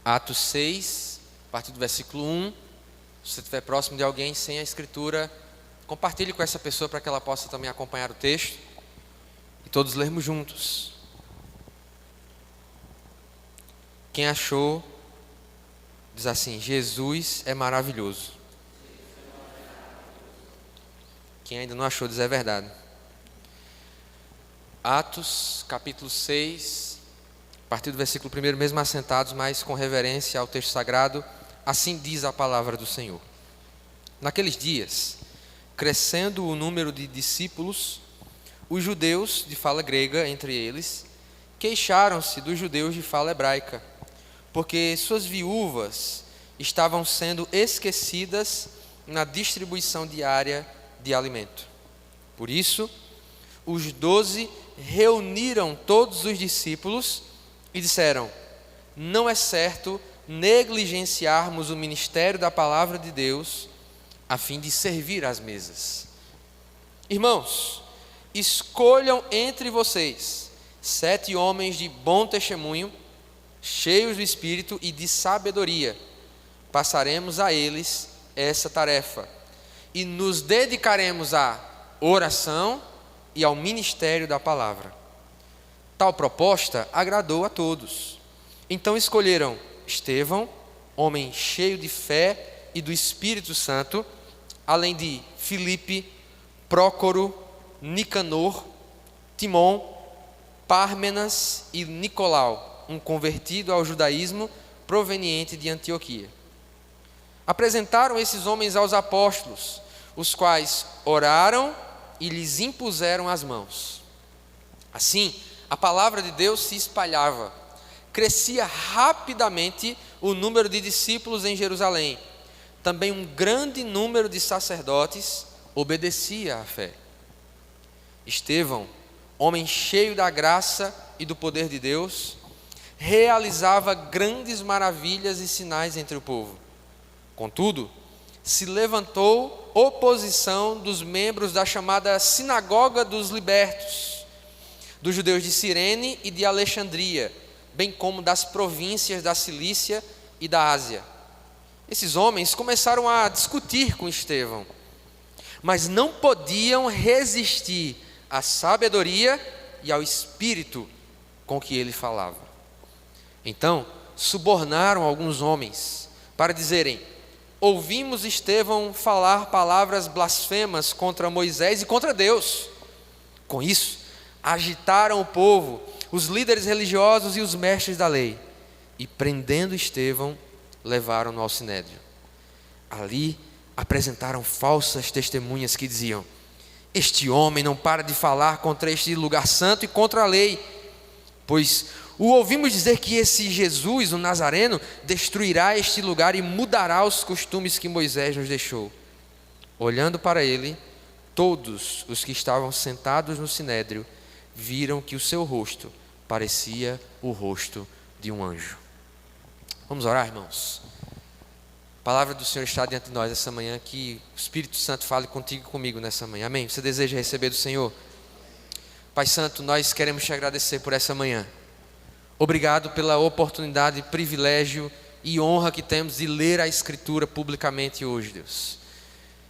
Atos 6, a partir do versículo 1. Se você estiver próximo de alguém sem a escritura, compartilhe com essa pessoa para que ela possa também acompanhar o texto e todos lermos juntos. Quem achou, diz assim: Jesus é maravilhoso. Quem ainda não achou, diz é verdade. Atos, capítulo 6, a partir do versículo 1, mesmo assentados, mas com reverência ao texto sagrado, assim diz a palavra do Senhor. Naqueles dias, crescendo o número de discípulos, os judeus de fala grega, entre eles, queixaram-se dos judeus de fala hebraica, porque suas viúvas estavam sendo esquecidas na distribuição diária de alimento. Por isso, os 12 reuniram todos os discípulos e disseram: não é certo negligenciarmos o ministério da palavra de Deus a fim de servir às mesas. Irmãos, escolham entre vocês 7 homens de bom testemunho, cheios do Espírito e de sabedoria. Passaremos a eles essa tarefa e nos dedicaremos à oração e ao ministério da palavra. Tal proposta agradou a todos. Então escolheram Estevão, homem cheio de fé e do Espírito Santo, além de Filipe, Prócoro, Nicanor, Timon, Pármenas e Nicolau, um convertido ao judaísmo proveniente de Antioquia. Apresentaram esses homens aos apóstolos, os quais oraram e lhes impuseram as mãos. Assim, a palavra de Deus se espalhava. Crescia rapidamente o número de discípulos em Jerusalém. Também um grande número de sacerdotes obedecia à fé. Estevão, homem cheio da graça e do poder de Deus, realizava grandes maravilhas e sinais entre o povo. Contudo, se levantou oposição dos membros da chamada Sinagoga dos Libertos, dos judeus de Cirene e de Alexandria, bem como das províncias da Cilícia e da Ásia. Esses homens começaram a discutir com Estevão, mas não podiam resistir à sabedoria e ao espírito com que ele falava. Então, subornaram alguns homens para dizerem: ouvimos Estevão falar palavras blasfemas contra Moisés e contra Deus. Com isso, agitaram o povo, os líderes religiosos e os mestres da lei, e prendendo Estevão, levaram-no ao sinédrio. Ali apresentaram falsas testemunhas que diziam: este homem não para de falar contra este lugar santo e contra a lei, pois o ouvimos dizer que esse Jesus, o Nazareno, destruirá este lugar e mudará os costumes que Moisés nos deixou. Olhando para ele, todos os que estavam sentados no sinédrio viram que o seu rosto parecia o rosto de um anjo. Vamos orar, irmãos? A palavra do Senhor está diante de nós essa manhã, que o Espírito Santo fale contigo e comigo nessa manhã. Amém? Você deseja receber do Senhor? Pai Santo, nós queremos te agradecer por essa manhã. Obrigado pela oportunidade, privilégio e honra que temos de ler a Escritura publicamente hoje, Deus.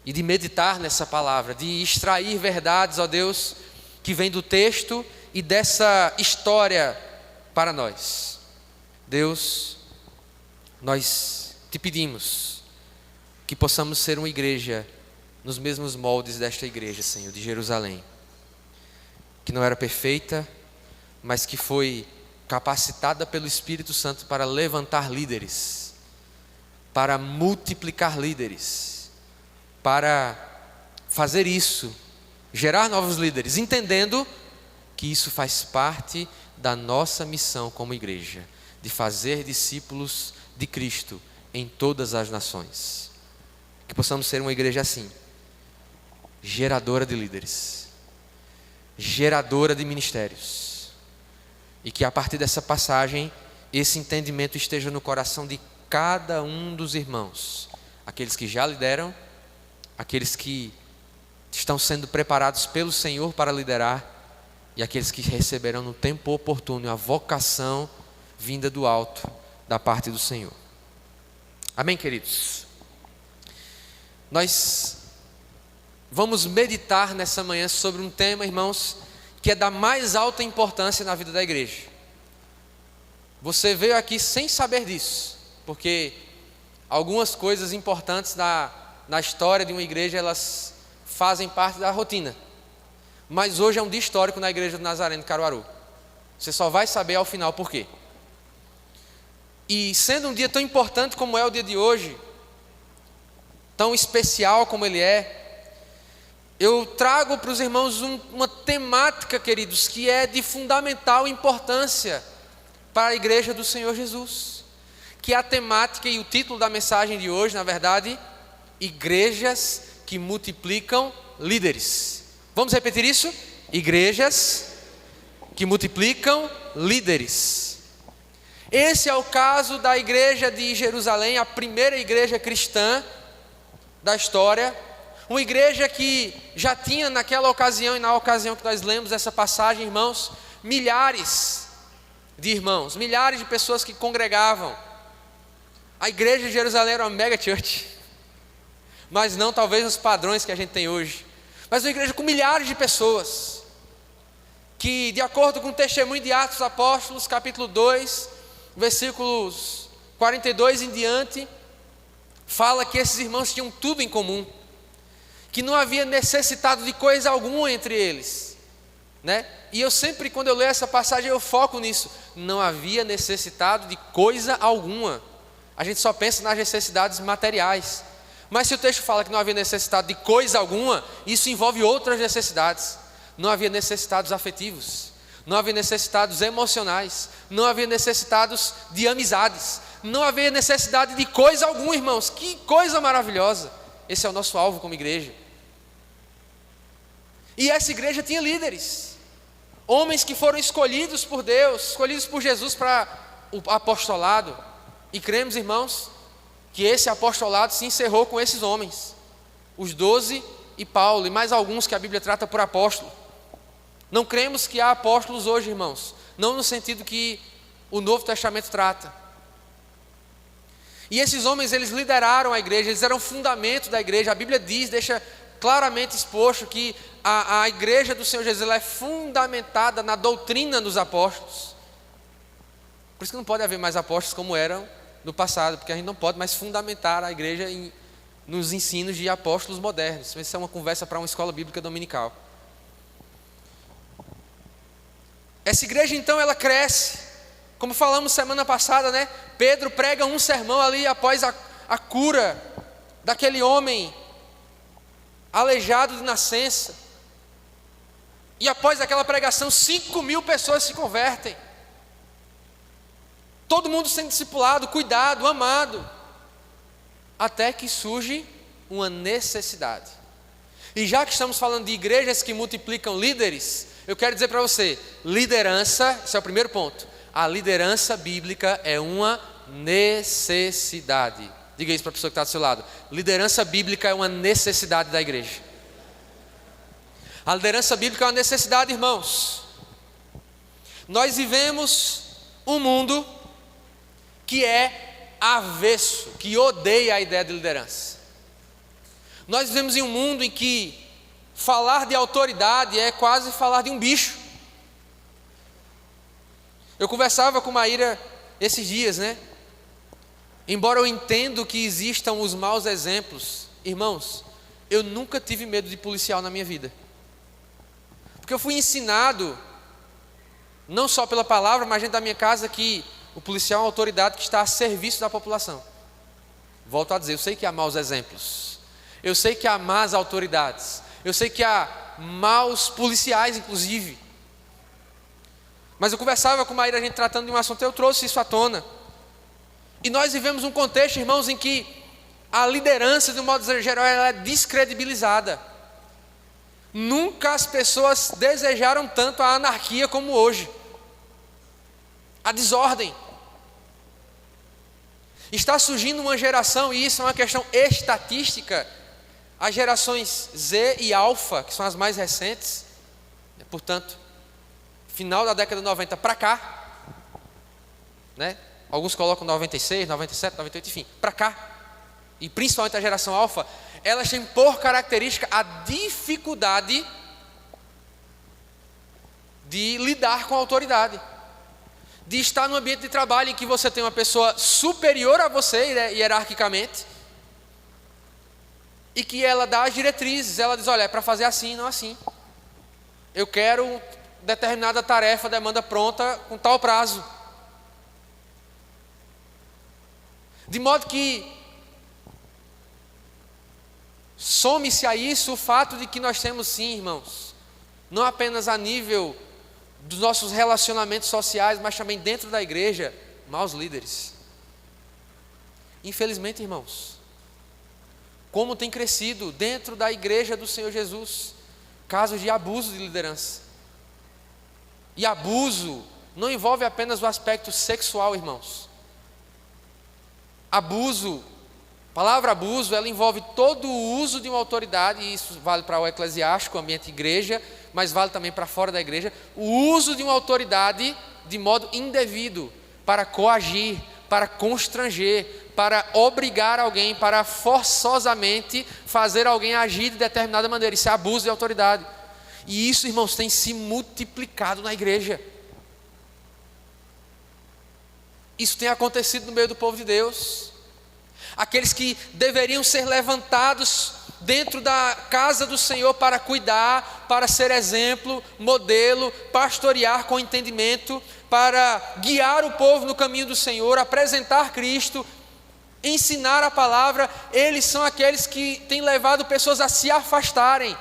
E de meditar nessa palavra, de extrair verdades, ó Deus, que vem do texto e dessa história para nós. Deus, nós te pedimos que possamos ser uma igreja nos mesmos moldes desta igreja, Senhor, de Jerusalém, que não era perfeita, mas que foi capacitada pelo Espírito Santo para levantar líderes, para multiplicar líderes, para fazer isso, gerar novos líderes, entendendo que isso faz parte da nossa missão como igreja, de fazer discípulos de Cristo em todas as nações. Que possamos ser uma igreja assim, geradora de líderes, geradora de ministérios, e que a partir dessa passagem, esse entendimento esteja no coração de cada um dos irmãos, aqueles que já lideram, aqueles que estão sendo preparados pelo Senhor para liderar, e aqueles que receberão no tempo oportuno a vocação vinda do alto da parte do Senhor. Amém, queridos? Nós vamos meditar nessa manhã sobre um tema, irmãos, que é da mais alta importância na vida da igreja. Você veio aqui sem saber disso, porque algumas coisas importantes na história de uma igreja, elas fazem parte da rotina. Mas hoje é um dia histórico na igreja do Nazareno de Caruaru. Você só vai saber ao final por quê. E sendo um dia tão importante como é o dia de hoje, tão especial como ele é, eu trago para os irmãos uma temática, queridos, que é de fundamental importância para a igreja do Senhor Jesus, que é a temática e o título da mensagem de hoje, na verdade, igrejas que multiplicam líderes. Vamos repetir isso? Igrejas que multiplicam líderes. Esse é o caso da igreja de Jerusalém, a primeira igreja cristã da história, uma igreja que já tinha naquela ocasião e na ocasião que nós lemos essa passagem, irmãos, milhares de irmãos, milhares de pessoas que congregavam. A igreja de Jerusalém era uma mega church, mas não talvez nos padrões que a gente tem hoje, mas uma igreja com milhares de pessoas, que de acordo com o testemunho de Atos dos Apóstolos, capítulo 2, versículos 42 em diante, fala que esses irmãos tinham tudo em comum, que não havia necessitado de coisa alguma entre eles, né? E eu sempre, quando eu leio essa passagem, eu foco nisso. Não havia necessitado de coisa alguma. A gente só pensa nas necessidades materiais. Mas se o texto fala que não havia necessidade de coisa alguma, isso envolve outras necessidades. Não havia necessitados afetivos, não havia necessitados emocionais, não havia necessitados de amizades, não havia necessidade de coisa alguma, irmãos. Que coisa maravilhosa! Esse é o nosso alvo como igreja. E essa igreja tinha líderes, homens que foram escolhidos por Deus, escolhidos por Jesus para o apostolado. E cremos, irmãos, que esse apostolado se encerrou com esses homens, os 12 e Paulo, e mais alguns que a Bíblia trata por apóstolo. Não cremos que há apóstolos hoje, irmãos, não no sentido que o Novo Testamento trata. E esses homens, eles lideraram a igreja, eles eram o fundamento da igreja. A Bíblia diz, deixa claramente exposto que a igreja do Senhor Jesus, ela é fundamentada na doutrina dos apóstolos. Por isso que não pode haver mais apóstolos como eram no passado, porque a gente não pode mais fundamentar a igreja nos ensinos de apóstolos modernos. Isso é uma conversa para uma escola bíblica dominical. Essa igreja então, ela cresce, como falamos semana passada, né? Pedro prega um sermão ali após a cura daquele homem aleijado de nascença, e após aquela pregação 5.000 pessoas se convertem, todo mundo sendo discipulado, cuidado, amado, até que surge uma necessidade. E já que estamos falando de igrejas que multiplicam líderes, eu quero dizer para você, liderança, esse é o primeiro ponto, a liderança bíblica é uma necessidade. Diga isso para a pessoa que está do seu lado. Liderança bíblica é uma necessidade da igreja. A liderança bíblica é uma necessidade, irmãos. Nós vivemos um mundo que é avesso, que odeia a ideia de liderança. Nós vivemos em um mundo em que falar de autoridade é quase falar de um bicho. Eu conversava com Maíra esses dias, né? Embora eu entendo que existam os maus exemplos, irmãos, eu nunca tive medo de policial na minha vida. Porque eu fui ensinado, não só pela palavra, mas dentro da minha casa, que o policial é uma autoridade que está a serviço da população. Volto a dizer, eu sei que há maus exemplos, eu sei que há más autoridades, eu sei que há maus policiais, inclusive. Mas eu conversava com Maíra, a gente tratando de um assunto, eu trouxe isso à tona. E nós vivemos um contexto, irmãos, em que a liderança, de um modo geral, ela é descredibilizada. Nunca as pessoas desejaram tanto a anarquia como hoje. A desordem. Está surgindo uma geração, e isso é uma questão estatística, as gerações Z e Alfa, que são as mais recentes, portanto, final da década de 90 para cá, né? alguns colocam 96, 97, 98, enfim, para cá, e principalmente a geração alfa, elas têm por característica a dificuldade de lidar com a autoridade, de estar no ambiente de trabalho em que você tem uma pessoa superior a você hierarquicamente, e que ela dá as diretrizes, ela diz, olha, é para fazer assim, não assim. Eu quero determinada tarefa, demanda pronta, com tal prazo. De modo que some-se a isso o fato de que nós temos sim, irmãos, não apenas a nível dos nossos relacionamentos sociais, mas também dentro da igreja, maus líderes. Infelizmente, irmãos, como tem crescido dentro da igreja do Senhor Jesus, casos de abuso de liderança. E abuso não envolve apenas o aspecto sexual, irmãos. Abuso, a palavra abuso, ela envolve todo o uso de uma autoridade, e isso vale para o eclesiástico, o ambiente igreja, mas vale também para fora da igreja, o uso de uma autoridade de modo indevido, para coagir, para constranger, para obrigar alguém, para forçosamente fazer alguém agir de determinada maneira. Isso é abuso de autoridade. E isso, irmãos, tem se multiplicado na igreja. Isso tem acontecido no meio do povo de Deus. Aqueles que deveriam ser levantados dentro da casa do Senhor para cuidar, para ser exemplo, modelo, pastorear com entendimento, para guiar o povo no caminho do Senhor, apresentar Cristo, ensinar a palavra, eles são aqueles que têm levado pessoas a se afastarem.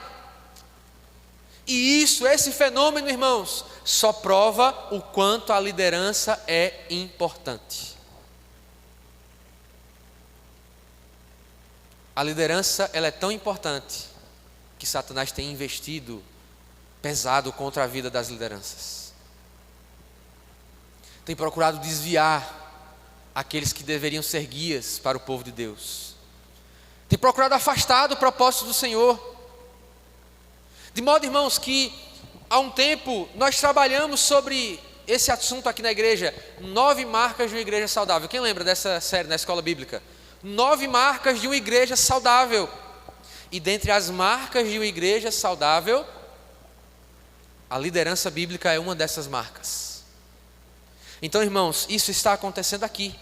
E esse fenômeno, irmãos, só prova o quanto a liderança é importante. A liderança, ela é tão importante que Satanás tem investido pesado contra a vida das lideranças. Tem procurado desviar aqueles que deveriam ser guias para o povo de Deus. Tem procurado afastar do propósito do Senhor. De modo, irmãos, que há um tempo nós trabalhamos sobre esse assunto aqui na igreja, 9 marcas de uma igreja saudável. Quem lembra dessa série na escola bíblica? 9 marcas de uma igreja saudável. E dentre as marcas de uma igreja saudável, a liderança bíblica é uma dessas marcas. Então, irmãos, isso está acontecendo aqui.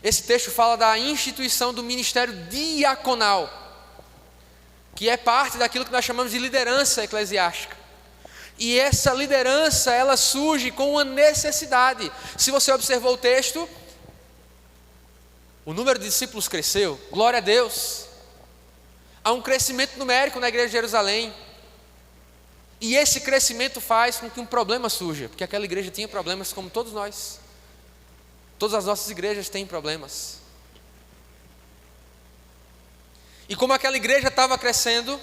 Esse texto fala da instituição do ministério diaconal, que é parte daquilo que nós chamamos de liderança eclesiástica. E essa liderança, ela surge com uma necessidade. Se você observou o texto, o número de discípulos cresceu, glória a Deus. Há um crescimento numérico na igreja de Jerusalém. E esse crescimento faz com que um problema surja, porque aquela igreja tinha problemas como todos nós. Todas as nossas igrejas têm problemas. E como aquela igreja estava crescendo,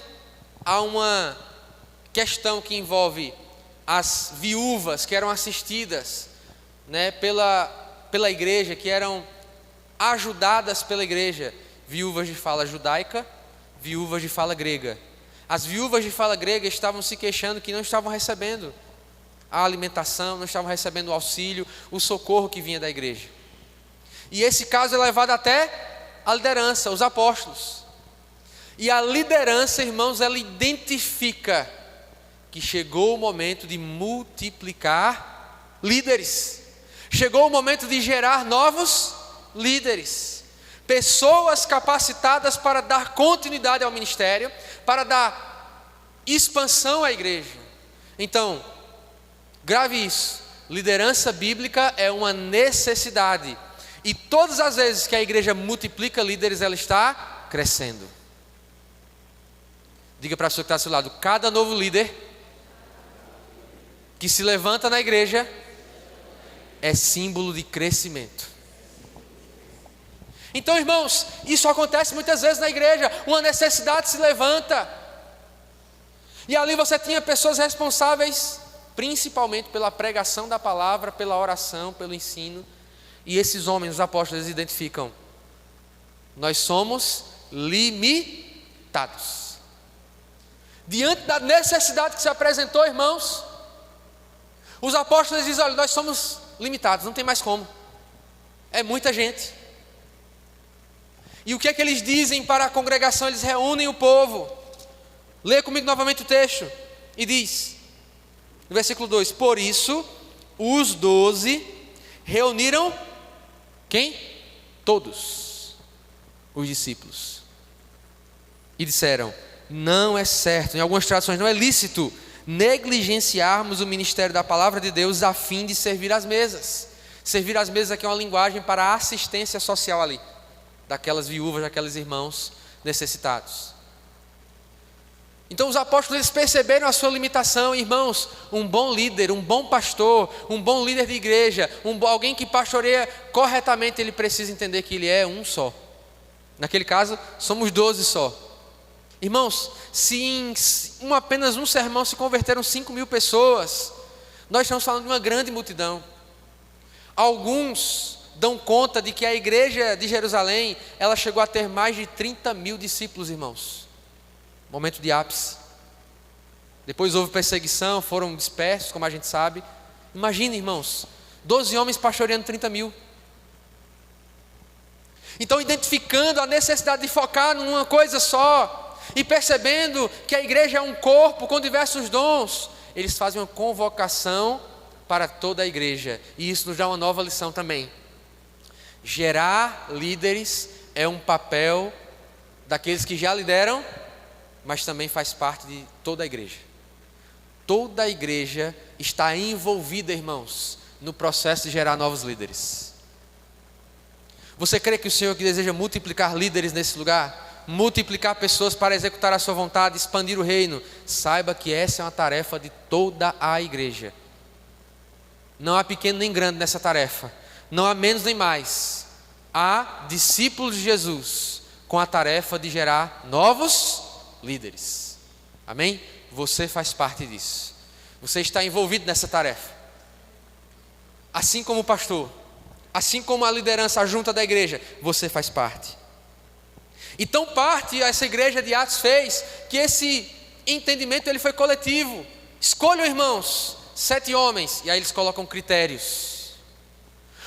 há uma questão que envolve as viúvas que eram assistidas, pela igreja, que eram ajudadas pela igreja, viúvas de fala judaica, viúvas de fala grega. As viúvas de fala grega estavam se queixando que não estavam recebendo a alimentação, não estavam recebendo o auxílio, o socorro que vinha da igreja. E esse caso é levado até a liderança, os apóstolos. E a liderança, irmãos, ela identifica que chegou o momento de multiplicar líderes. Chegou o momento de gerar novos líderes. Pessoas capacitadas para dar continuidade ao ministério, para dar expansão à igreja. Então, grave isso. Liderança bíblica é uma necessidade. E todas as vezes que a igreja multiplica líderes, ela está crescendo. Diga para a pessoa que está ao seu lado: cada novo líder que se levanta na igreja é símbolo de crescimento. Então, irmãos, isso acontece muitas vezes na igreja. Uma necessidade se levanta. E ali você tinha pessoas responsáveis, principalmente pela pregação da palavra, pela oração, pelo ensino. E esses homens, os apóstolos, eles identificam: nós somos limitados. Diante da necessidade que se apresentou, irmãos, os apóstolos dizem: olha, nós somos limitados, não tem mais como. É muita gente. E o que é que eles dizem para a congregação? Eles reúnem o povo. Lê comigo novamente o texto. E diz, no versículo 2: por isso, os 12 reuniram quem? Todos os discípulos. E disseram: não é certo, em algumas traduções, não é lícito negligenciarmos o ministério da palavra de Deus a fim de servir às mesas. Servir às mesas aqui é uma linguagem para a assistência social ali, daquelas viúvas, daqueles irmãos necessitados. Então os apóstolos, eles perceberam a sua limitação. Irmãos, um bom líder, um bom pastor, um bom líder de igreja, alguém que pastoreia corretamente, ele precisa entender que ele é um só. Naquele caso, somos 12 só. Irmãos, se em apenas um sermão se converteram 5.000 pessoas, nós estamos falando de uma grande multidão. Alguns dão conta de que a igreja de Jerusalém, ela chegou a ter mais de 30.000 discípulos, irmãos. Momento de ápice. Depois houve perseguição, foram dispersos, como a gente sabe. Imagina, irmãos, 12 homens pastoreando 30.000. Então, identificando a necessidade de focar numa coisa só, e percebendo que a igreja é um corpo com diversos dons, eles fazem uma convocação para toda a igreja. E isso nos dá uma nova lição também. Gerar líderes é um papel daqueles que já lideram, mas também faz parte de toda a igreja. Toda a igreja está envolvida, irmãos, no processo de gerar novos líderes. Você crê que o Senhor que deseja multiplicar líderes nesse lugar, multiplicar pessoas para executar a sua vontade, expandir o reino? Saiba que essa é uma tarefa de toda a igreja. Não há pequeno nem grande nessa tarefa. Não há menos nem mais. Há discípulos de Jesus com a tarefa de gerar novos líderes. Amém? Você faz parte disso. Você está envolvido nessa tarefa. Assim como o pastor, assim como a liderança, a junta da igreja, você faz parte. Então parte essa igreja de Atos fez que esse entendimento ele foi coletivo. Escolham, irmãos, 7 homens, e aí eles colocam critérios.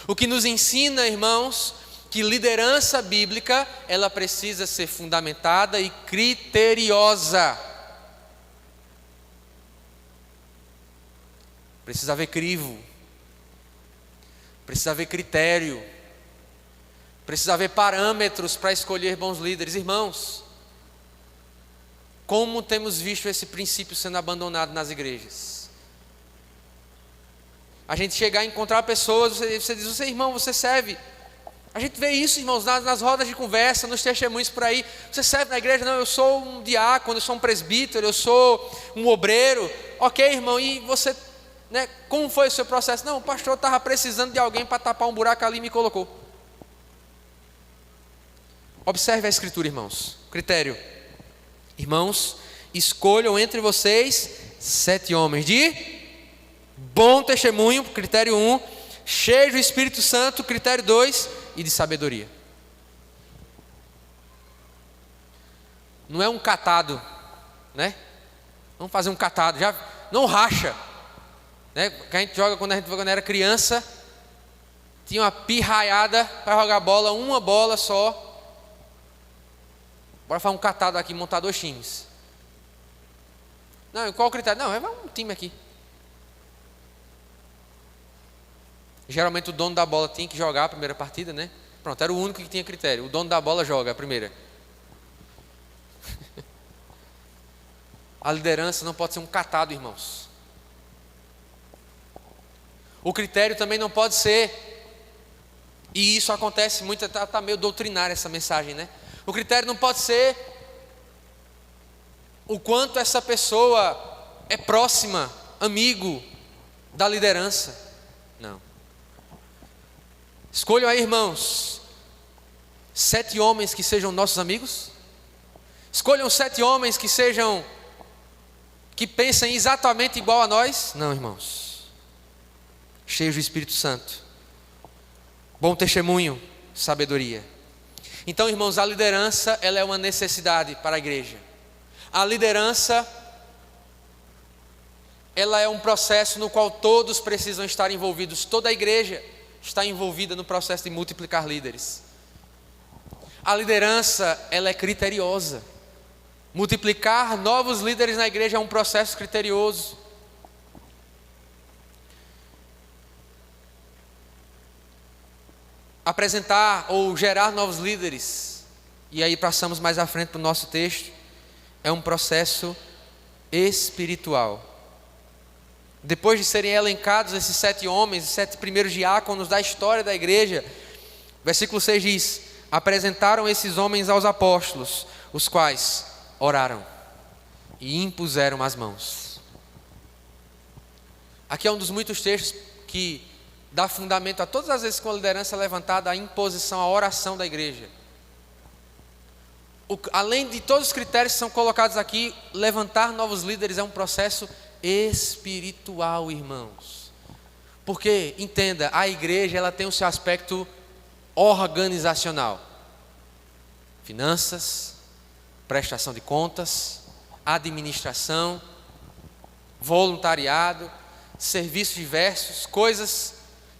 O que nos ensina, irmãos, que liderança bíblica, ela precisa ser fundamentada e criteriosa. Precisa haver crivo. Precisa haver critério. Precisa haver parâmetros para escolher bons líderes. Irmãos, como temos visto esse princípio sendo abandonado nas igrejas? A gente chegar a encontrar pessoas, você diz, você irmão, você serve. A gente vê isso, irmãos, nas rodas de conversa, nos testemunhos por aí. Você serve na igreja? Não, eu sou um diácono, eu sou um presbítero, eu sou um obreiro. Ok, irmão, e você, né, como foi o seu processo? Não, o pastor estava precisando de alguém para tapar um buraco ali e me colocou. Observe a escritura, irmãos. Critério. Irmãos, escolham entre vocês 7 homens de bom testemunho, critério 1, cheio do Espírito Santo, critério 2, e de sabedoria. Não é um catado, né? Vamos fazer um catado, já não racha, né? Que a gente joga quando era criança, tinha uma pirraiada para jogar bola, uma bola só. Bora fazer um catado aqui, montar 2 times. Não, qual o critério? Não, é um time aqui. Geralmente o dono da bola tinha que jogar a primeira partida, né? Pronto, era o único que tinha critério. O dono da bola joga a primeira. A liderança não pode ser um catado, irmãos. O critério também não pode ser, e isso acontece muito, está meio doutrinária essa mensagem, né? O critério não pode ser o quanto essa pessoa é próxima, amigo da liderança. Não. Escolham aí, irmãos, 7 homens que sejam nossos amigos. Escolham 7 homens que pensem exatamente igual a nós. Não, irmãos. Cheios do Espírito Santo, bom testemunho, sabedoria. Então, irmãos, a liderança, ela é uma necessidade para a igreja. A liderança, ela é um processo no qual todos precisam estar envolvidos, toda a igreja. está envolvida no processo de multiplicar líderes. A liderança, ela é criteriosa. Multiplicar novos líderes na igreja é um processo criterioso. Apresentar ou gerar novos líderes, e aí passamos mais à frente para o nosso texto, é um processo espiritual. Depois de serem elencados esses 7 homens, os 7 primeiros diáconos da história da igreja, versículo 6 diz: apresentaram esses homens aos apóstolos, os quais oraram e impuseram as mãos. Aqui é um dos muitos textos que dá fundamento a todas as vezes com a liderança levantada, a imposição, a oração da igreja. Além de todos os critérios que são colocados aqui, levantar novos líderes é um processo espiritual, irmãos. Porque, entenda, a igreja ela tem o seu aspecto organizacional. Finanças, prestação de contas, administração, voluntariado, serviços diversos, coisas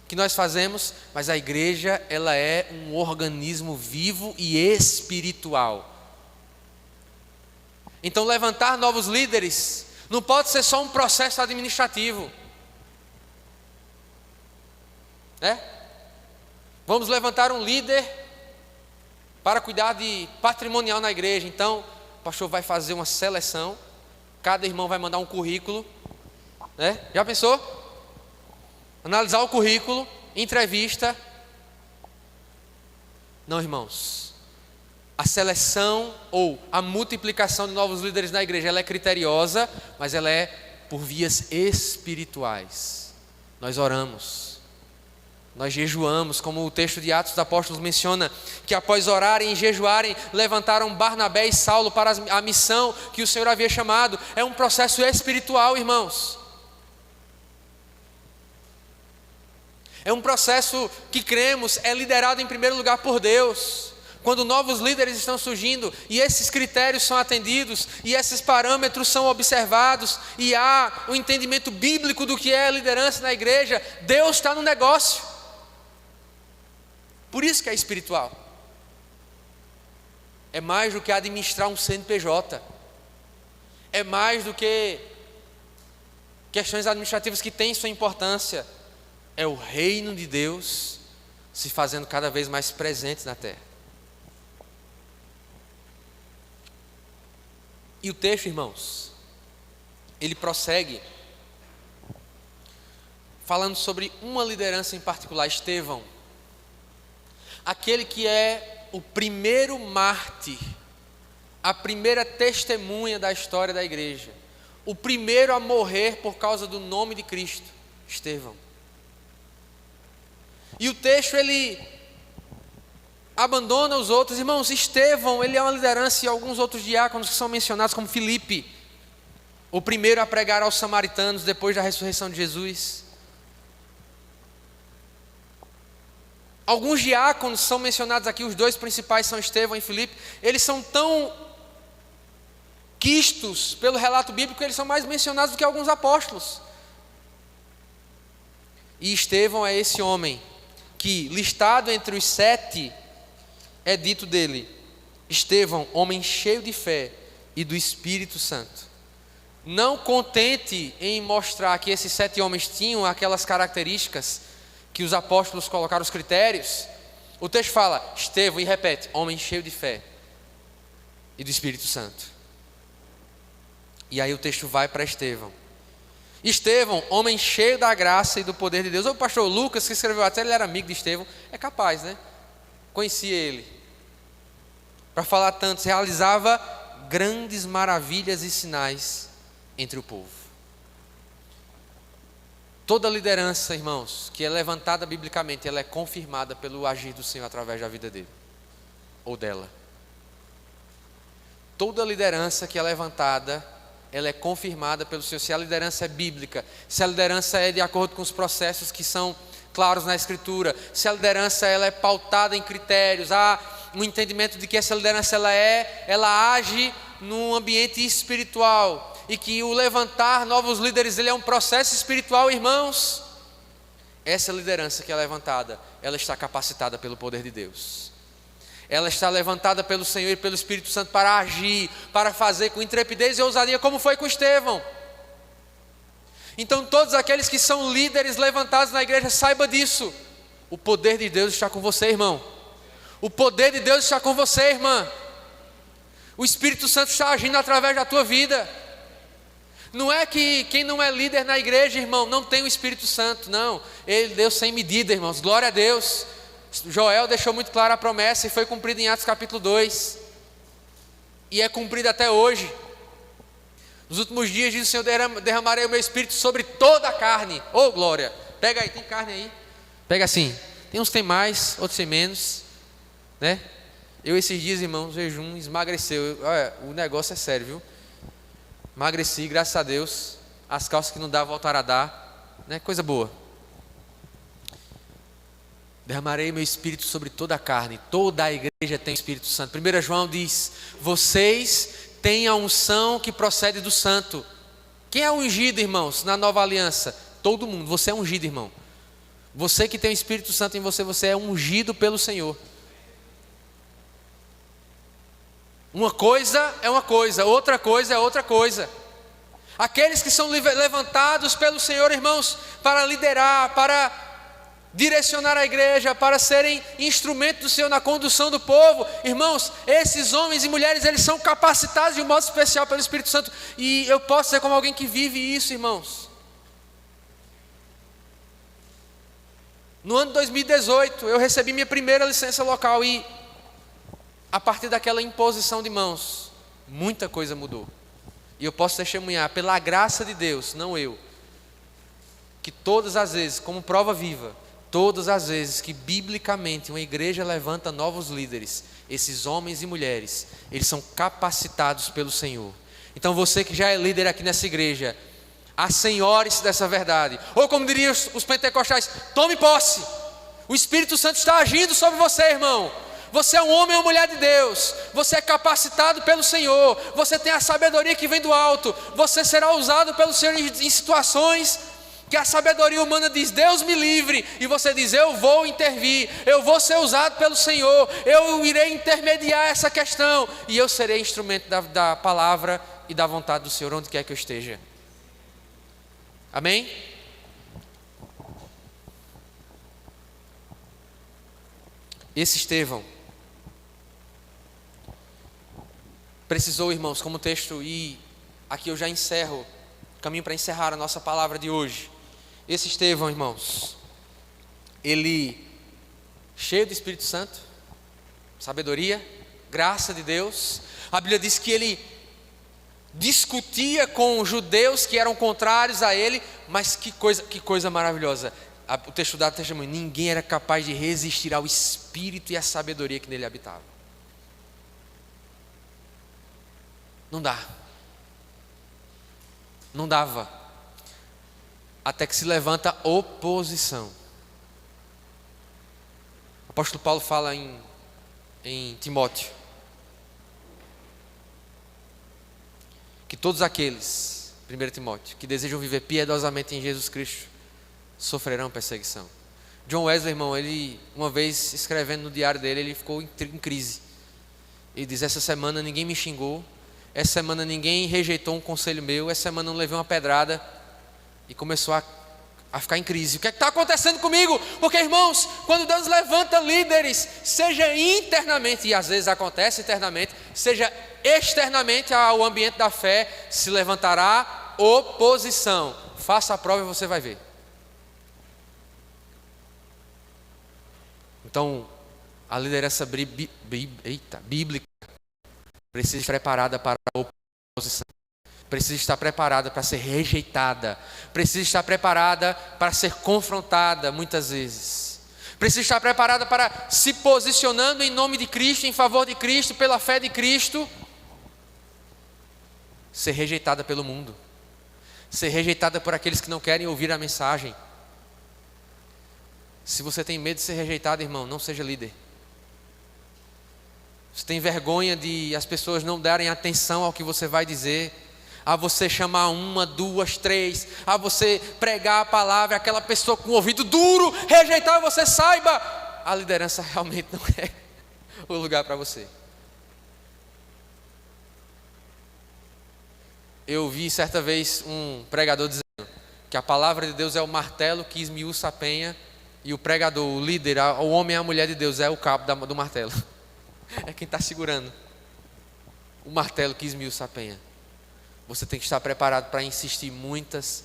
que nós fazemos, mas a igreja ela é um organismo vivo e espiritual. Então levantar novos líderes não pode ser só um processo administrativo, né? Vamos levantar um líder para cuidar de patrimonial na igreja. Então o pastor vai fazer uma seleção, cada irmão vai mandar um currículo, né? Já pensou? Analisar o currículo, entrevista. Não, irmãos. A seleção ou a multiplicação de novos líderes na igreja, ela é criteriosa, mas ela é por vias espirituais. Nós oramos, nós jejuamos, como o texto de Atos dos Apóstolos menciona, que após orarem e jejuarem, levantaram Barnabé e Saulo para a missão que o Senhor havia chamado. É um processo espiritual, irmãos. É um processo que cremos é liderado em primeiro lugar por Deus. Quando novos líderes estão surgindo e esses critérios são atendidos e esses parâmetros são observados e há um entendimento bíblico do que é a liderança na igreja, Deus está no negócio. Por isso que é espiritual. É mais do que administrar um CNPJ. É mais do que questões administrativas que têm sua importância. É o reino de Deus se fazendo cada vez mais presente na terra. E o texto, irmãos, ele prossegue falando sobre uma liderança em particular, Estevão. Aquele que é o primeiro mártir, a primeira testemunha da história da igreja, o primeiro a morrer por causa do nome de Cristo, Estevão. E o texto ele abandona os outros. Irmãos, Estevão, ele é uma liderança, e alguns outros diáconos que são mencionados, como Filipe, o primeiro a pregar aos samaritanos depois da ressurreição de Jesus. Alguns diáconos são mencionados aqui, os 2 principais são Estevão e Filipe. Eles são tão quistos pelo relato bíblico que eles são mais mencionados do que alguns apóstolos. E Estevão é esse homem que, listado entre os 7, é dito dele: Estevão, homem cheio de fé e do Espírito Santo. Não contente em mostrar que esses 7 homens tinham aquelas características que os apóstolos colocaram, os critérios, o texto fala Estevão e repete: homem cheio de fé e do Espírito Santo. E aí o texto vai para Estevão. Estevão, homem cheio da graça e do poder de Deus. O pastor Lucas, que escreveu até, ele era amigo de Estevão. É capaz, né? Conhecia ele. Para falar tanto, realizava grandes maravilhas e sinais entre o povo. Toda liderança, irmãos, que é levantada biblicamente, ela é confirmada pelo agir do Senhor através da vida dele ou dela. Toda liderança que é levantada, ela é confirmada pelo Senhor. Se a liderança é bíblica, se a liderança é de acordo com os processos que são claros na Escritura, se a liderança ela é pautada em critérios, há um entendimento de que essa liderança ela age num ambiente espiritual, e que o levantar novos líderes ele é um processo espiritual, irmãos. essa liderança que é levantada, ela está capacitada pelo poder de Deus. Ela está levantada pelo Senhor e pelo Espírito Santo para agir, para fazer com intrepidez e ousadia, como foi com Estevão. Então todos aqueles que são líderes levantados na igreja, saiba disso. O poder de Deus está com você, irmão. O poder de Deus está com você, irmã. O Espírito Santo está agindo através da tua vida. Não é que quem não é líder na igreja, irmão, não tem o Espírito Santo, não. Ele deu sem medida, irmãos, glória a Deus. Joel deixou muito clara a promessa e foi cumprida em Atos capítulo 2. E é cumprida até hoje. Nos últimos dias, diz o Senhor, derramarei o meu Espírito sobre toda a carne. Oh, glória. Pega aí, tem carne aí? Pega assim. Tem uns que tem mais, outros tem menos, né? Eu esses dias, irmãos, jejum, esmagreceu. Olha, o negócio é sério, viu? Emagreci, graças a Deus. As calças que não dá, voltaram a dar, né? Coisa boa. Derramarei meu Espírito sobre toda a carne. Toda a igreja tem o Espírito Santo. 1 João diz: vocês têm a unção que procede do Santo. Quem é ungido, irmãos, na nova aliança? Todo mundo. Você é ungido, irmão. Você que tem o Espírito Santo em você, você é ungido pelo Senhor. Uma coisa é uma coisa, outra coisa é outra coisa. Aqueles que são levantados pelo Senhor, irmãos, para liderar, para direcionar a igreja, para serem instrumento do Senhor na condução do povo, irmãos, esses homens e mulheres, eles são capacitados de um modo especial pelo Espírito Santo. E eu posso ser como alguém que vive isso, irmãos. No ano de 2018, eu recebi minha primeira licença local e a partir daquela imposição de mãos, muita coisa mudou. E eu posso testemunhar, pela graça de Deus, não eu, que todas as vezes, como prova viva, todas as vezes que biblicamente uma igreja levanta novos líderes, esses homens e mulheres, eles são capacitados pelo Senhor. Então você que já é líder aqui nessa igreja, assenhore-se dessa verdade. Ou como diriam os pentecostais, tome posse. O Espírito Santo está agindo sobre você, irmão. Você é um homem ou mulher de Deus. Você é capacitado pelo Senhor. Você tem a sabedoria que vem do alto. Você será usado pelo Senhor em situações que a sabedoria humana diz, Deus me livre. E você diz, eu vou intervir. Eu vou ser usado pelo Senhor. Eu irei intermediar essa questão. E eu serei instrumento da palavra e da vontade do Senhor, onde quer que eu esteja. Amém? Esse Estevão precisou, irmãos, como texto, e aqui eu já encerro, caminho para encerrar a nossa palavra de hoje. Esse Estevão, irmãos, ele, cheio do Espírito Santo, sabedoria, graça de Deus, a Bíblia diz que ele discutia com judeus que eram contrários a ele, mas que coisa maravilhosa. O texto dá testemunho, ninguém era capaz de resistir ao Espírito e à sabedoria que nele habitava. Não dá. Não dava. Até que se levanta oposição. O apóstolo Paulo fala em Timóteo que todos aqueles, 1 Timóteo, que desejam viver piedosamente em Jesus Cristo, sofrerão perseguição. John Wesley, irmão, ele uma vez escrevendo no diário dele, ele ficou em crise. Ele diz, essa semana ninguém me xingou, essa semana ninguém rejeitou um conselho meu, essa semana eu não levei uma pedrada, e começou a ficar em crise. O que é que está acontecendo comigo? Porque, irmãos, quando Deus levanta líderes, seja internamente, e às vezes acontece internamente, seja externamente ao ambiente da fé, se levantará oposição. Faça a prova e você vai ver. Então, a liderança bíblica precisa estar preparada para a oposição. Precisa estar preparada para ser rejeitada. Precisa estar preparada para ser confrontada muitas vezes. Precisa estar preparada para se posicionando em nome de Cristo, em favor de Cristo, pela fé de Cristo. Ser rejeitada pelo mundo. Ser rejeitada por aqueles que não querem ouvir a mensagem. Se você tem medo de ser rejeitado, irmão, não seja líder. Você tem vergonha de as pessoas não darem atenção ao que você vai dizer. a você chamar uma, duas, três, a você pregar a palavra, aquela pessoa com o ouvido duro, rejeitar, você saiba, a liderança realmente não é o lugar para você. Eu vi certa vez um pregador dizendo que a palavra de Deus é o martelo que esmiuça a penha, e o pregador, o líder, o homem e a mulher de Deus é o cabo do martelo. É quem está segurando o martelo que esmiuça a penha. Você tem que estar preparado para insistir muitas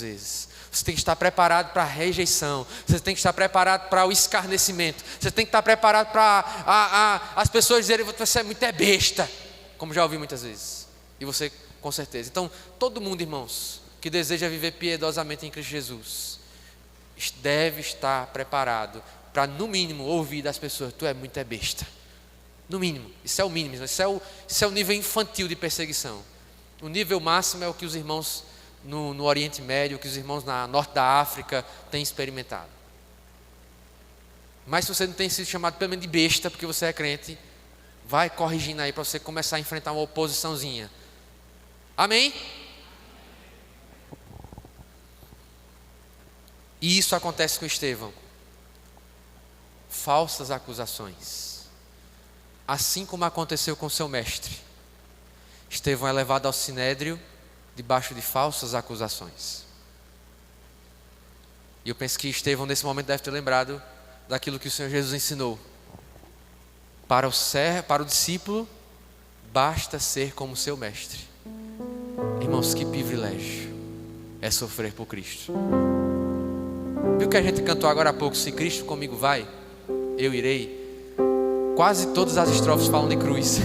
vezes. Você tem que estar preparado para a rejeição. Você tem que estar preparado para o escarnecimento. Você tem que estar preparado para as pessoas dizerem: você é muito besta, como já ouvi muitas vezes. E você, com certeza. Então, todo mundo, irmãos, que deseja viver piedosamente em Cristo Jesus, deve estar preparado para, no mínimo, ouvir das pessoas: tu é muito besta. No mínimo, isso é o mínimo, isso é o nível infantil de perseguição. O nível máximo é o que os irmãos no Oriente Médio, o que os irmãos na norte da África têm experimentado. Mas se você não tem sido chamado pelo menos de besta porque você é crente, vai corrigindo aí para você começar a enfrentar uma oposiçãozinha. Amém? E isso acontece com Estevão. Falsas acusações. Assim como aconteceu com seu mestre, Estevão é levado ao sinédrio debaixo de falsas acusações. E eu penso que Estevão nesse momento deve ter lembrado daquilo que o Senhor Jesus ensinou. Para o discípulo, basta ser como seu mestre. Irmãos, que privilégio é sofrer por Cristo. Viu que a gente cantou agora há pouco: se Cristo comigo vai, eu irei. Quase todas as estrofes falam de cruz.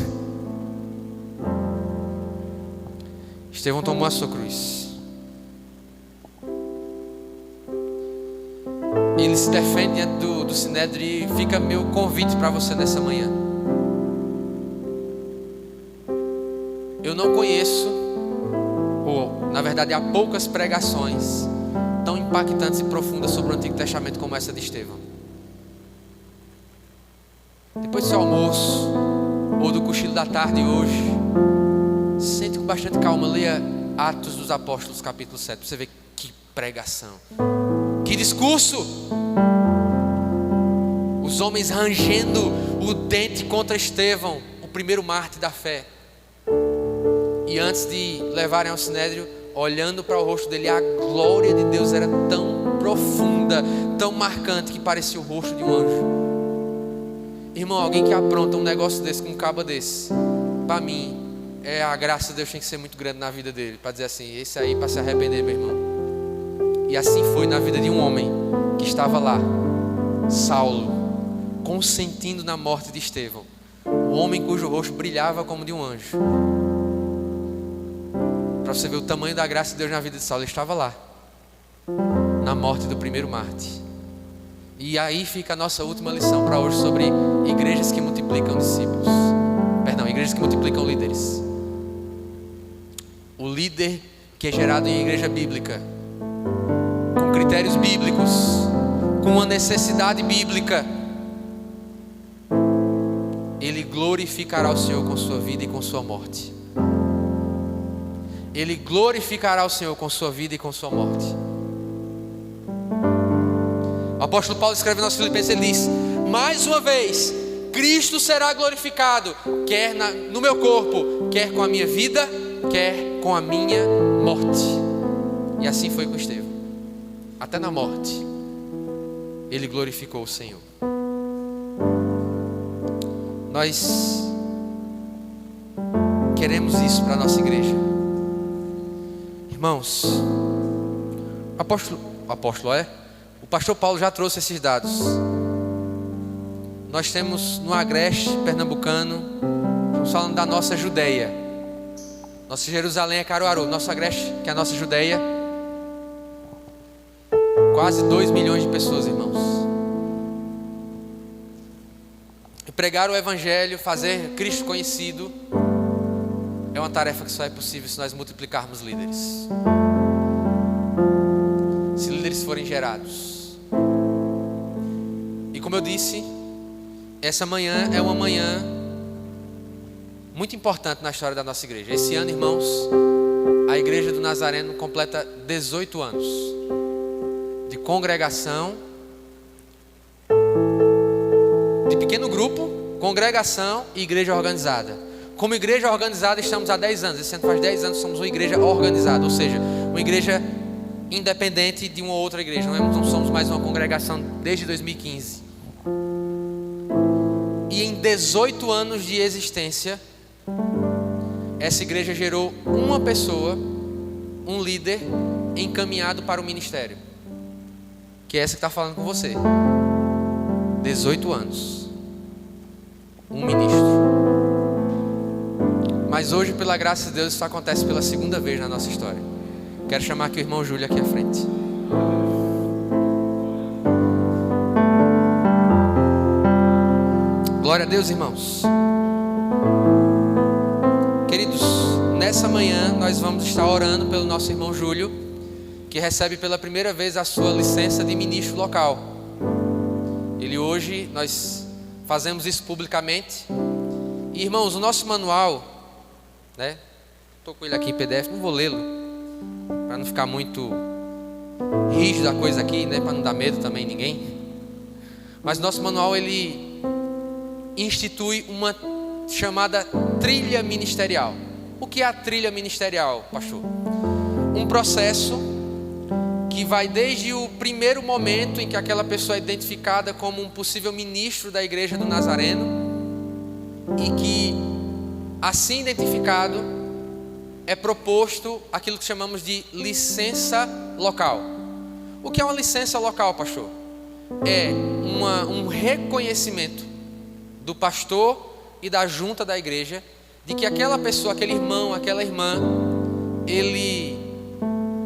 Estevão tomou a sua cruz. Ele se defende diante do sinédrio, e fica meu convite para você nessa manhã. Eu não conheço, ou na verdade há poucas pregações tão impactantes e profundas sobre o Antigo Testamento como essa de Estevão. Depois do seu almoço, ou do cochilo da tarde hoje, sente com bastante calma, leia Atos dos Apóstolos capítulo 7, para você ver que pregação, que discurso. Os homens rangendo o dente contra Estevão, o primeiro mártir da fé. E antes de levarem ao sinédrio, olhando para o rosto dele, a glória de Deus era tão profunda, tão marcante, que parecia o rosto de um anjo. Irmão, alguém que apronta um negócio desse com um cabo desse, para mim, a graça de Deus tem que ser muito grande na vida dele, para dizer assim: esse aí para se arrepender, meu irmão. E assim foi na vida de um homem que estava lá, Saulo, consentindo na morte de Estevão, um homem cujo rosto brilhava como de um anjo. Para você ver o tamanho da graça de Deus na vida de Saulo, ele estava lá, na morte do primeiro mártir. E aí fica a nossa última lição para hoje sobre igrejas que multiplicam discípulos. Igrejas que multiplicam líderes. O líder que é gerado em igreja bíblica, com critérios bíblicos, com uma necessidade bíblica, ele glorificará o Senhor com sua vida e com sua morte. Ele glorificará o Senhor com sua vida e com sua morte. O apóstolo Paulo escreve aos Filipenses, ele diz: mais uma vez, Cristo será glorificado, quer no meu corpo, quer com a minha vida, quer com a minha morte. E assim foi com Estevão. Até na morte, ele glorificou o Senhor. Nós queremos isso para a nossa igreja. Irmãos, o pastor Paulo já trouxe esses dados. Nós temos no Agreste pernambucano, estamos falando da nossa Judeia. Nossa Jerusalém é Caruaru, nosso Agreste, que é a nossa Judeia, quase 2 milhões de pessoas, irmãos. E pregar o Evangelho, fazer Cristo conhecido, é uma tarefa que só é possível se nós multiplicarmos líderes. Se líderes forem gerados. E como eu disse, essa manhã é uma manhã muito importante na história da nossa igreja. Esse ano, irmãos, a Igreja do Nazareno completa 18 anos de congregação, de pequeno grupo, congregação e igreja organizada. Como igreja organizada estamos há 10 anos. Esse ano faz 10 anos que somos uma igreja organizada, ou seja, uma igreja independente de uma outra igreja. Não somos mais uma congregação desde 2015. E em 18 anos de existência, essa igreja gerou uma pessoa, um líder encaminhado para o ministério, que é essa que está falando com você. 18 anos, um ministro. Mas hoje, pela graça de Deus, isso acontece pela segunda vez na nossa história. Quero chamar aqui o irmão Júlio aqui à frente. Glória a Deus, irmãos. Queridos, nessa manhã nós vamos estar orando pelo nosso irmão Júlio, que recebe pela primeira vez a sua licença de ministro local. Ele hoje, nós fazemos isso publicamente. E, irmãos, o nosso manual, né? Estou com ele aqui em PDF, não vou lê-lo, para não ficar muito rígido a coisa aqui, né? Para não dar medo também ninguém. Mas nosso manual, ele institui uma chamada trilha ministerial. O que é a trilha ministerial, pastor? Um processo que vai desde o primeiro momento em que aquela pessoa é identificada como um possível ministro da Igreja do Nazareno, e que, assim identificado, é proposto aquilo que chamamos de licença local. O que é uma licença local, pastor? É um reconhecimento do pastor e da junta da igreja de que aquela pessoa, aquele irmão, aquela irmã, ele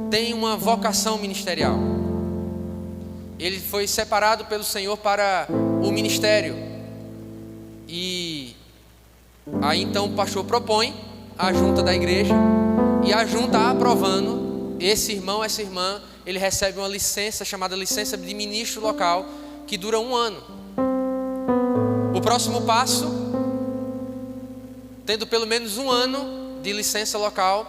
tem uma vocação ministerial. Ele foi separado pelo Senhor para o ministério. E aí então o pastor propõe à junta da igreja, e a junta aprovando, esse irmão, essa irmã, ele recebe uma licença chamada licença de ministro local, que dura 1 ano. O próximo passo, tendo pelo menos 1 ano de licença local,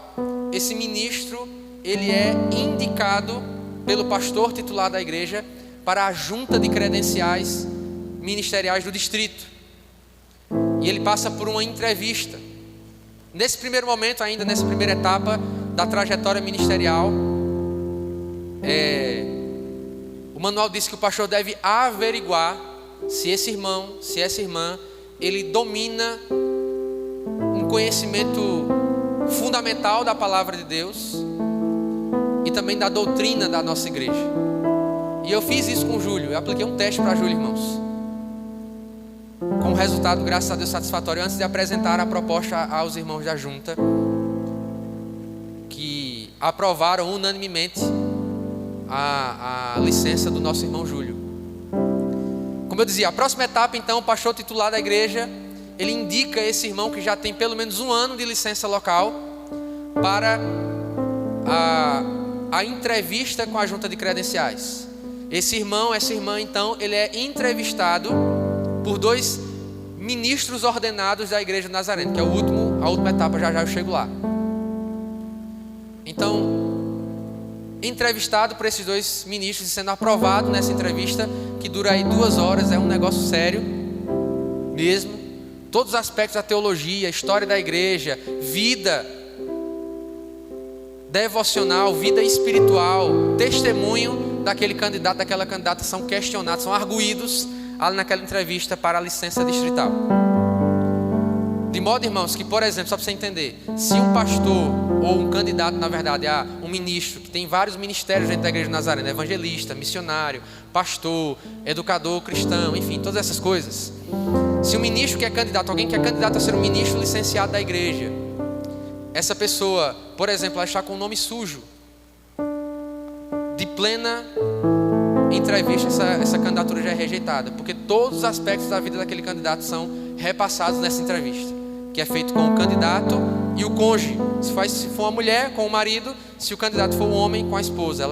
esse ministro, ele é indicado pelo pastor titular da igreja para a junta de credenciais ministeriais do distrito. E ele passa por uma entrevista. Nesse primeiro momento ainda, nessa primeira etapa da trajetória ministerial, o manual diz que o pastor deve averiguar se esse irmão, se essa irmã, ele domina um conhecimento fundamental da palavra de Deus e também da doutrina da nossa igreja. E eu fiz isso com o Júlio, eu apliquei um teste para Júlio, irmãos, com um resultado, graças a Deus, satisfatório, antes de apresentar a proposta aos irmãos da junta, que aprovaram unanimemente a licença do nosso irmão Júlio. Como eu dizia, a próxima etapa, então, o pastor titular da igreja, ele indica esse irmão que já tem pelo menos 1 ano de licença local para a entrevista com a junta de credenciais. Esse irmão, essa irmã, então, ele é entrevistado por 2 ministros ordenados da Igreja do Nazareno, que é a última etapa, já eu chego lá. Então, entrevistado por esses 2 ministros e sendo aprovado nessa entrevista, que dura aí 2 horas, é um negócio sério mesmo. Todos os aspectos da teologia, história da igreja, vida devocional, vida espiritual, testemunho daquele candidato, daquela candidata são questionados, são arguídos ali naquela entrevista para a licença distrital. De modo, irmãos, que, por exemplo, só para você entender, se um pastor ou um candidato, na verdade, a um ministro, que tem vários ministérios dentro da Igreja de Nazareno, evangelista, missionário, pastor, educador cristão, enfim, todas essas coisas. Se um ministro que é candidato, alguém que é candidato a ser um ministro licenciado da igreja, essa pessoa, por exemplo, ela está com o nome sujo, de plena entrevista, essa candidatura já é rejeitada, porque todos os aspectos da vida daquele candidato são repassados nessa entrevista, que é feito com o candidato e o cônjuge. Se for uma mulher, com o marido; se o candidato for um homem, com a esposa.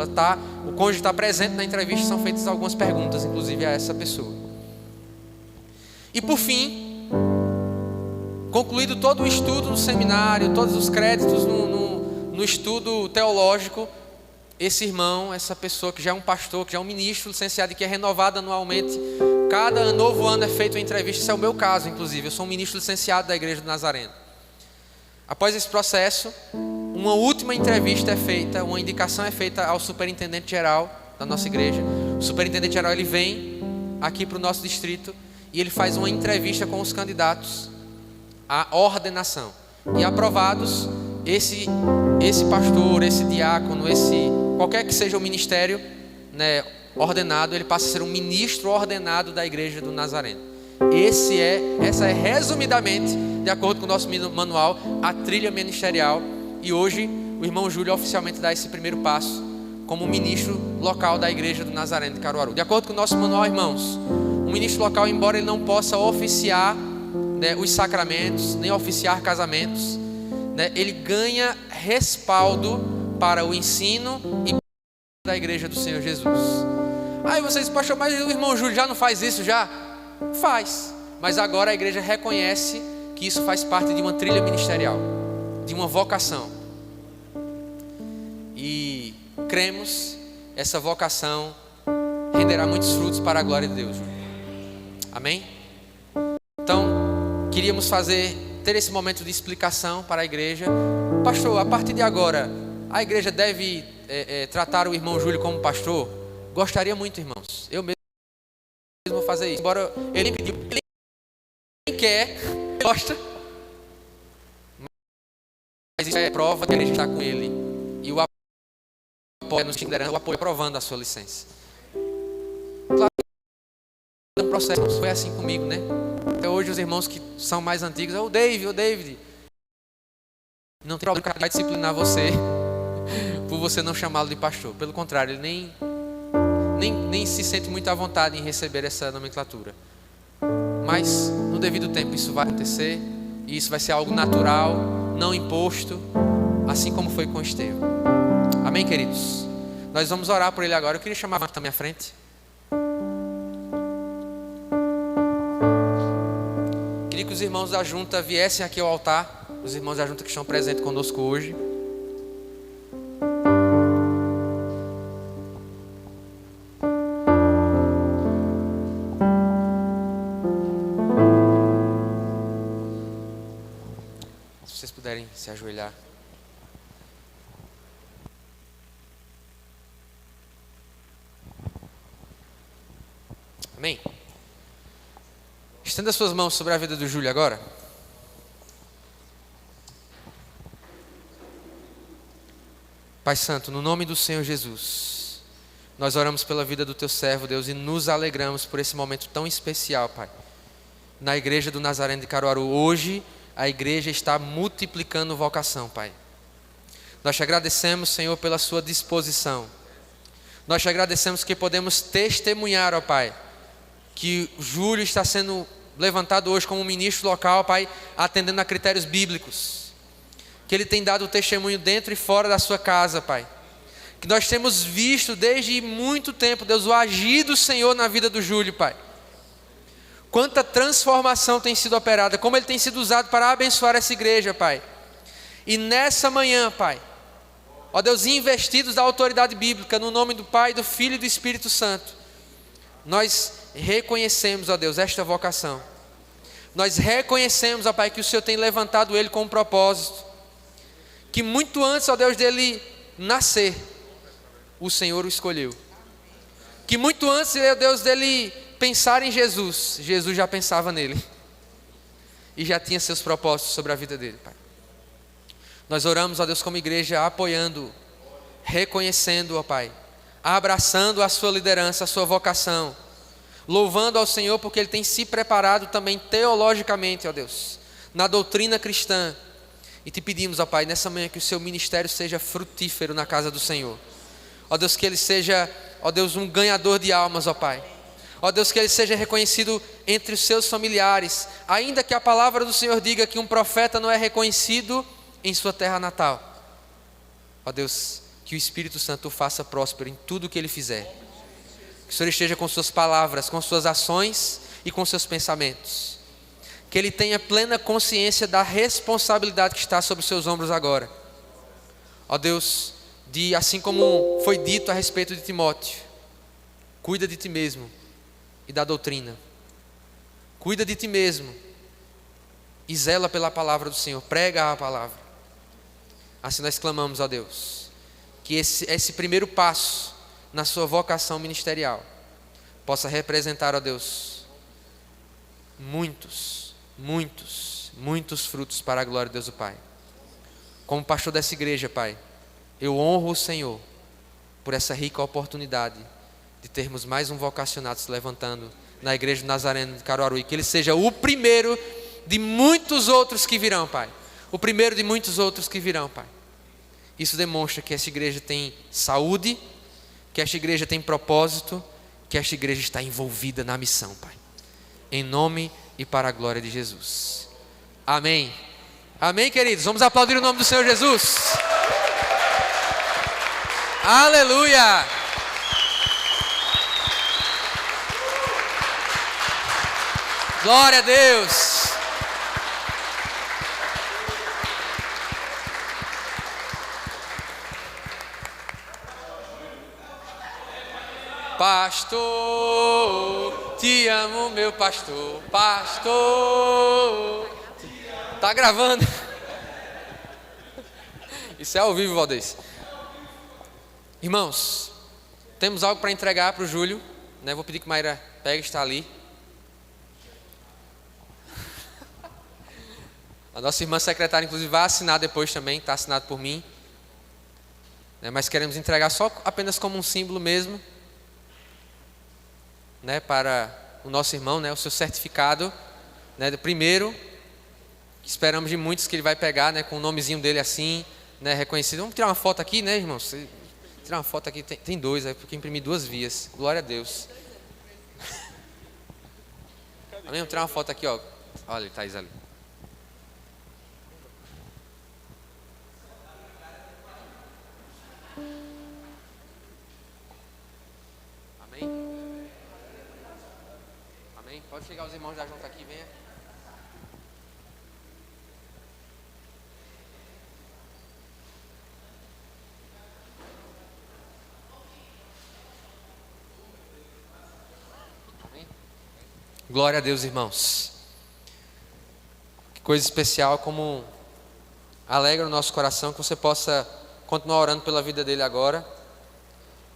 O cônjuge está presente na entrevista, são feitas algumas perguntas, inclusive a essa pessoa. E por fim, concluído todo o estudo no seminário, todos os créditos no estudo teológico, esse irmão, essa pessoa que já é um pastor, que já é um ministro licenciado e que é renovado anualmente, cada novo ano é feito uma entrevista. Esse é o meu caso, inclusive. Eu sou um ministro licenciado da Igreja do Nazareno. Após esse processo, uma última entrevista é feita, uma indicação é feita ao superintendente geral da nossa igreja. O superintendente geral, ele vem aqui para o nosso distrito e ele faz uma entrevista com os candidatos à ordenação. E aprovados, esse pastor, esse diácono, qualquer que seja o ministério, né, ordenado, ele passa a ser um ministro ordenado da Igreja do Nazareno. Essa é resumidamente, de acordo com o nosso manual, a trilha ministerial. E hoje o irmão Júlio oficialmente dá esse primeiro passo como ministro local da Igreja do Nazareno de Caruaru. De acordo com o nosso manual, irmãos, um ministro local, embora ele não possa oficiar, né, os sacramentos, nem oficiar casamentos, né, ele ganha respaldo para o ensino e da Igreja do Senhor Jesus. Aí vocês, pastor, mas o irmão Júlio já não faz isso já? Faz, mas agora a igreja reconhece que isso faz parte de uma trilha ministerial, de uma vocação. E cremos, essa vocação renderá muitos frutos para a glória de Deus. Amém? Então, queríamos ter esse momento de explicação para a igreja. Pastor, a partir de agora, a igreja deve tratar o irmão Júlio como pastor? Gostaria muito, irmãos. Eu mesmo vou fazer isso. Embora ele nem pediu, ele nem quer, ele gosta. Mas isso é prova que a igreja está com ele. E o apoio nos liderança, o apoio aprovando a sua licença. Claro que é um processo, foi assim comigo, né? Até hoje os irmãos que são mais antigos, o David. Não tem problema, vai disciplinar você por você não chamá-lo de pastor. Pelo contrário, ele nem se sente muito à vontade em receber essa nomenclatura. Mas no devido tempo isso vai acontecer. E isso vai ser algo natural, não imposto, assim como foi com Estevão. Amém, queridos? Nós vamos orar por ele agora. Eu queria chamar também à frente. Queria que os irmãos da junta viessem aqui ao altar. Os irmãos da junta que estão presentes conosco hoje. Se vocês puderem se ajoelhar. Amém? Estenda suas mãos sobre a vida do Júlio agora. Pai Santo, no nome do Senhor Jesus, nós oramos pela vida do Teu servo, Deus, e nos alegramos por esse momento tão especial, Pai. Na Igreja do Nazareno de Caruaru, hoje, a igreja está multiplicando vocação, Pai. Nós te agradecemos, Senhor, pela sua disposição. Nós te agradecemos que podemos testemunhar, ó Pai, que Júlio está sendo levantado hoje como ministro local, Pai, atendendo a critérios bíblicos. Que ele tem dado testemunho dentro e fora da sua casa, Pai. Que nós temos visto desde muito tempo, Deus, o agir do Senhor na vida do Júlio, Pai. Quanta transformação tem sido operada, como ele tem sido usado para abençoar essa igreja, Pai. E nessa manhã, Pai, ó Deus, investidos da autoridade bíblica, no nome do Pai, do Filho e do Espírito Santo, nós reconhecemos, ó Deus, esta vocação. Nós reconhecemos, ó Pai, que o Senhor tem levantado ele com um propósito. Que muito antes, ó Deus, dele nascer, o Senhor o escolheu. Que muito antes, ó Deus, dele pensar em Jesus, Jesus já pensava nele. E já tinha seus propósitos sobre a vida dele, Pai. Nós oramos, ó Deus, como igreja, apoiando, reconhecendo, ó Pai, abraçando a sua liderança, a sua vocação, louvando ao Senhor porque Ele tem se preparado também teologicamente, ó Deus, na doutrina cristã. E te pedimos, ó Pai, nessa manhã que o seu ministério seja frutífero na casa do Senhor. Ó Deus, que ele seja, ó Deus, um ganhador de almas, ó Pai. Ó Deus, que ele seja reconhecido entre os seus familiares, ainda que a palavra do Senhor diga que um profeta não é reconhecido em sua terra natal. Ó Deus, que o Espírito Santo o faça próspero em tudo o que ele fizer. Que o Senhor esteja com suas palavras, com suas ações e com seus pensamentos. que ele tenha plena consciência da responsabilidade que está sobre os seus ombros agora. Ó Deus, assim como foi dito a respeito de Timóteo, cuida de ti mesmo e da doutrina. Cuida de ti mesmo e zela pela palavra do Senhor, prega a palavra. Assim nós clamamos, ó Deus, que esse primeiro passo na sua vocação ministerial possa representar, ó Deus, muitos frutos para a glória de Deus o Pai. Como pastor dessa igreja, Pai, eu honro o Senhor por essa rica oportunidade de termos mais um vocacionado se levantando na igreja do Nazareno de Caruaru, e que ele seja o primeiro de muitos outros que virão, Pai. O primeiro de muitos outros que virão, Pai. Isso demonstra que essa igreja tem saúde, que esta igreja tem propósito, que esta igreja está envolvida na missão, Pai. Em nome e para a glória de Jesus. Amém. Amém, queridos. Vamos aplaudir o nome do Senhor Jesus. Aleluia. Glória a Deus. Pastor, te amo, meu pastor. Pastor. Tá gravando? Isso é ao vivo, Valdez. Irmãos, temos algo para entregar para o Júlio, né? Vou pedir que Maíra pegue, está ali. A nossa irmã secretária, inclusive, vai assinar depois também, está assinado por mim. Mas queremos entregar só apenas como um símbolo mesmo, né, para o nosso irmão, né, o seu certificado, né, do primeiro. Esperamos de muitos que ele vai pegar, né, com o nomezinho dele assim, né, reconhecido. Vamos tirar uma foto aqui, né, irmãos? Tirar uma foto aqui, tem dois, aí porque imprimi 2 vias. Glória a Deus. Amém? Vamos tirar uma foto aqui, ó. Olha, Thaís ali. Amém? Amém? Pode chegar os irmãos já junto aqui, venha. Amém? Glória a Deus, irmãos. Que coisa especial, como alegra o nosso coração que você possa continuar orando pela vida dele agora.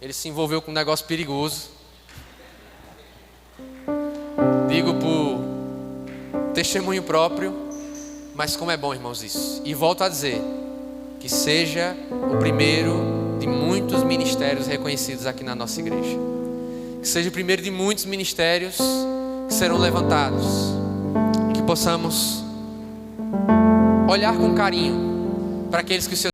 Ele se envolveu com um negócio perigoso. Digo por testemunho próprio, mas como é bom, irmãos, isso. E volto a dizer, que seja o primeiro de muitos ministérios reconhecidos aqui na nossa igreja. Que seja o primeiro de muitos ministérios que serão levantados. E que possamos olhar com carinho para aqueles que o Senhor